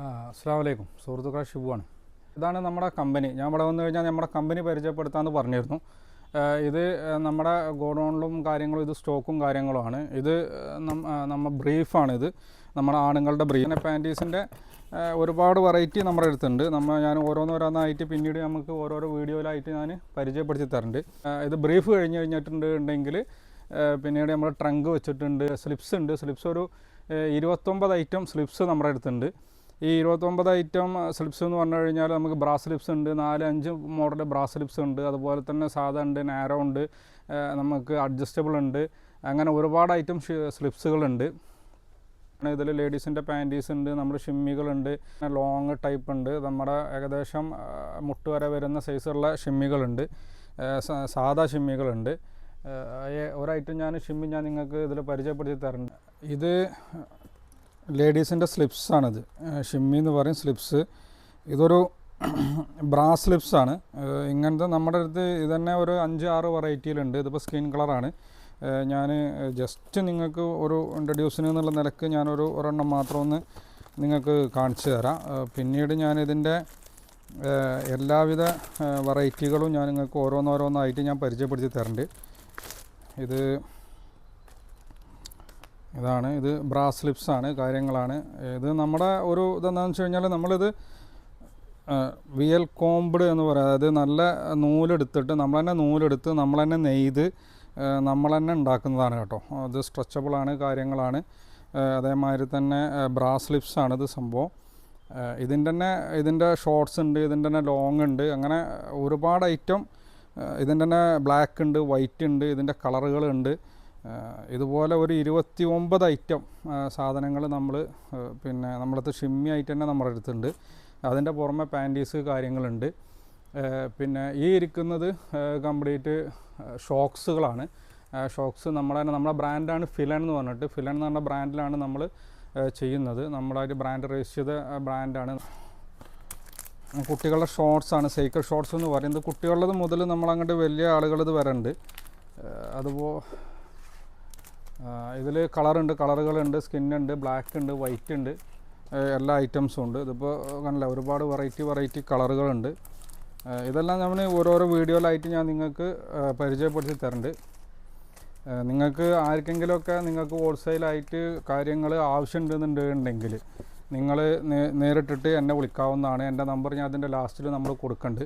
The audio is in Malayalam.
അസ്സലാമു അലൈക്കും സുഹൃത്തുക്കളെ, ഷിബുവാണ്. ഇതാണ് നമ്മുടെ കമ്പനി. ഞാൻ ഇവിടെ വന്നു കഴിഞ്ഞാൽ നമ്മുടെ കമ്പനി പരിചയപ്പെടുത്താമെന്ന് പറഞ്ഞിരുന്നു. ഇത് നമ്മുടെ ഗോഡൗണിലും കാര്യങ്ങളും ഇത് സ്റ്റോക്കും കാര്യങ്ങളുമാണ്. ഇത് നമ്മൾ ബ്രീഫാണിത്, നമ്മുടെ ആണുങ്ങളുടെ ബ്രീഫ്. പാൻറ്റീസിൻ്റെ ഒരുപാട് വെറൈറ്റി നമ്മുടെ അടുത്തുണ്ട്. ഞാൻ ഓരോന്നോരോന്നായിട്ട് പിന്നീട് നമുക്ക് ഓരോരോ വീഡിയോയിലായിട്ട് ഞാൻ പരിചയപ്പെടുത്തി തരുന്നുണ്ട്. ഇത് ബ്രീഫ് കഴിഞ്ഞിട്ടുണ്ടെങ്കിൽ പിന്നീട് നമ്മൾ ട്രങ്ക് വെച്ചിട്ടുണ്ട്. സ്ലിപ്സ് ഉണ്ട്. സ്ലിപ്സ് ഒരു 29 ഐറ്റം സ്ലിപ്സ് നമ്മുടെ അടുത്തുണ്ട്. ഈ 29 ഐറ്റം സ്ലിപ്സ് എന്ന് പറഞ്ഞു കഴിഞ്ഞാൽ നമുക്ക് ബ്രാസ് സ്ലിപ്സ് ഉണ്ട്, 4-5 മോഡൽ ബ്രാസ് സ്ലിപ്സ് ഉണ്ട്. അതുപോലെ തന്നെ സാധാ ഉണ്ട്, നാരോ ഉണ്ട്, നമുക്ക് അഡ്ജസ്റ്റബിൾ ഉണ്ട്. അങ്ങനെ ഒരുപാട് ഐറ്റം സ്ലിപ്സുകളുണ്ട്. ഇതിൽ ലേഡീസിൻ്റെ പാൻറ്റീസ് ഉണ്ട്, നമ്മുടെ ഷിമ്മികളുണ്ട്, ലോങ് ടൈപ്പ് ഉണ്ട്, നമ്മുടെ ഏകദേശം മുട്ട് വരെ വരുന്ന സൈസുള്ള ഷിമ്മികളുണ്ട്, സാധാ ഷിമ്മികളുണ്ട്. ഒരൈറ്റം ഷിമ്മി ഞാൻ നിങ്ങൾക്ക് ഇതിൽ പരിചയപ്പെടുത്തി തരുന്നുണ്ട്. ഇത് ലേഡീസിൻ്റെ സ്ലിപ്സാണിത്. ഷിമ്മി എന്ന് പറയും സ്ലിപ്സ്. ഇതൊരു ബ്രാസ് സ്ലിപ്സാണ്. ഇങ്ങനത്തെ നമ്മുടെ അടുത്ത് ഇതന്നെ ഒരു 5-6 വെറൈറ്റിയിലുണ്ട്. ഇതിപ്പോൾ സ്കിൻ കളറാണ്. ഞാൻ ജസ്റ്റ് നിങ്ങൾക്ക് ഒരു ഇൻട്രൊഡ്യൂസിന് എന്നുള്ള നിലക്ക് ഞാനൊരു ഒരെണ്ണം മാത്രം ഒന്ന് നിങ്ങൾക്ക് കാണിച്ചു തരാം. പിന്നീട് ഞാനിതിൻ്റെ എല്ലാവിധ വെറൈറ്റികളും ഞാൻ നിങ്ങൾക്ക് ഓരോന്നോരോന്നായിട്ട് ഞാൻ പരിചയപ്പെടുത്തി തരുന്നുണ്ട്. ഇത് ബ്രാസ് സ്ലിപ്സാണ്, കാര്യങ്ങളാണ്. ഇത് നമ്മുടെ ഒരു ഇതെന്താണെന്ന് വെച്ച് കഴിഞ്ഞാൽ നമ്മളിത് കോംബ്ഡ് എന്ന് പറയാം. അതായത് നല്ല നൂലെടുത്തിട്ട് നമ്മൾ തന്നെ നെയ്ത് നമ്മൾ തന്നെ ഉണ്ടാക്കുന്നതാണ് കേട്ടോ. ഇത് സ്ട്രെച്ചബിളാണ്, കാര്യങ്ങളാണ്. അതേമാതിരി തന്നെ ബ്രാസ് സ്ലിപ്സാണ് ഇത് സംഭവം. ഇതിൻ്റെ ഷോർട്ട്സ് ഉണ്ട്, ഇതിൻ്റെ തന്നെ ലോങ് ഉണ്ട്. അങ്ങനെ ഒരുപാട് ഐറ്റം. ഇതിൻ്റെ തന്നെ ബ്ലാക്ക് ഉണ്ട്, വൈറ്റ് ഉണ്ട്, ഇതിൻ്റെ കളറുകളുണ്ട്. ഇതുപോലെ ഒരു 29 ഐറ്റം സാധനങ്ങൾ നമ്മളടുത്ത് ഷിമ്മി ആയിട്ട് തന്നെ നമ്മുടെ അടുത്തുണ്ട്. അതിൻ്റെ പുറമെ പാൻറ്റീസ് കാര്യങ്ങളുണ്ട്. പിന്നെ ഈ ഇരിക്കുന്നത് കംപ്ലീറ്റ് ഷോക്സുകളാണ്. ഷോക്സ് നമ്മുടെ ബ്രാൻഡാണ് ഫിലൻ എന്ന് പറഞ്ഞിട്ട്. ഫിലൻ എന്ന് പറഞ്ഞ ബ്രാൻഡിലാണ് നമ്മൾ ചെയ്യുന്നത്. നമ്മളൊരു ബ്രാൻഡ് രജിസ്റ്റർ ചെയ്ത ബ്രാൻഡാണ്. കുട്ടികളുടെ ഷോർട്സാണ്, സൈക്കിൾ ഷോർട്സ് എന്ന് പറയുന്നത്. കുട്ടികളുടെ മുതൽ നമ്മളങ്ങോട്ട് വലിയ ആളുകളത് വരണ്ട്. ഇതിൽ കളറുകളുണ്ട്, സ്കിന്നുണ്ട്, ബ്ലാക്ക് ഉണ്ട്, വൈറ്റ് ഉണ്ട്, എല്ലാ ഐറ്റംസും ഉണ്ട്. ഇതിപ്പോൾ കണ്ടില്ല, ഒരുപാട് വെറൈറ്റി കളറുകളുണ്ട്. ഇതെല്ലാം നമ്മൾ ഓരോരോ വീഡിയോയിലായിട്ട് ഞാൻ നിങ്ങൾക്ക് പരിചയപ്പെടുത്തി തരുന്നുണ്ട്. നിങ്ങൾക്ക് ആർക്കെങ്കിലുമൊക്കെ നിങ്ങൾക്ക് ഹോൾസെയിലായിട്ട് കാര്യങ്ങൾ ആവശ്യമുണ്ടെന്നുണ്ടെങ്കിൽ നിങ്ങൾ നേരിട്ടിട്ട് എന്നെ വിളിക്കാവുന്നതാണ്. എൻ്റെ നമ്പർ ഞാൻ അതിൻ്റെ ലാസ്റ്റിൽ നമ്മൾ കൊടുക്കുന്നുണ്ട്.